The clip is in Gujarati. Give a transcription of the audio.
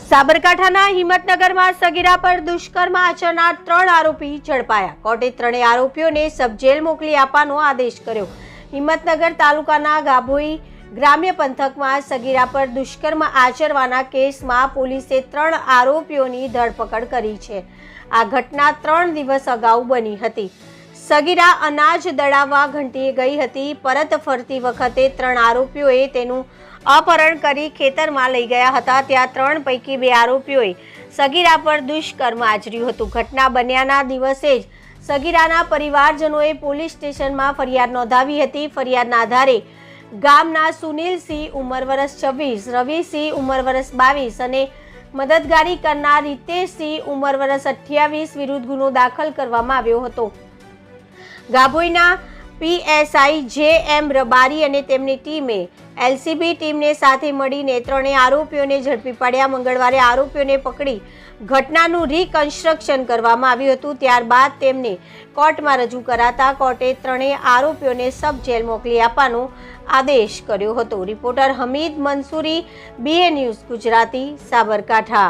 સાબરકાંઠાના હિંમતનગરમાં સગીરા પર દુષ્કર્મ આચરનાર 3 આરોપી ઝડપાયા। કોર્ટે ત્રણેય આરોપીઓને સબ જેલ મોકલી આપવાનો આદેશ કર્યો। હિંમતનગર તાલુકાના ગાભોઈ ગ્રામ્ય પંથકમાં સગીરા પર દુષ્કર્મ આચરવાના કેસમાં પોલીસે 3 આરોપીઓની ધરપકડ કરી છે। આ ઘટના 3 દિવસ અગાઉ બની હતી। સગીરા અનાજ દળાવવા ઘંટીએ ગઈ હતી। પરત ફરતી વખતે 3 આરોપીઓએ તેનું अपहरण કરી ખેતરમાં લઈ ગયા હતા। ત્યાં 3 પૈકી 2 આરોપીઓએ સગીરા પર દુષ્કર્મ આચર્યું હતું। ઘટના બન્યાના દિવસે જ સગીરાના પરિવારજનોએ પોલીસ સ્ટેશનમાં ફરિયાદ નોંધાવી હતી। ફરિયાદના આધારે ગામના સુનિલસિંહ ઉંમર વર્ષ 26, રવિસિંહ ઉંમર વર્ષ 22 અને મદદગારી કરનાર રીતેશસિંહ ઉંમર વર્ષ 28 વિરુદ્ધ ગુનો દાખલ કરવામાં આવ્યો હતો। ગાભોઈના પીએસઆઈ જે.એમ. રબારી અને તેમની ટીમે એલસીબી ટીમને સાથે મળીને 3 આરોપીઓને ઝડપી પાડ્યા। મંગળવારે આરોપીઓને પકડી ઘટનાનું રિકન્સ્ટ્રક્શન કરવામાં આવ્યું હતું। ત્યારબાદ તેમને કોર્ટમાં રજૂ કરાતા કોર્ટે 3 આરોપીઓને સબ જેલ મોકલી આપવાનો આદેશ કર્યો હતો। Reporter Hamid Mansuri, BA news Gujarati, Sabarkantha.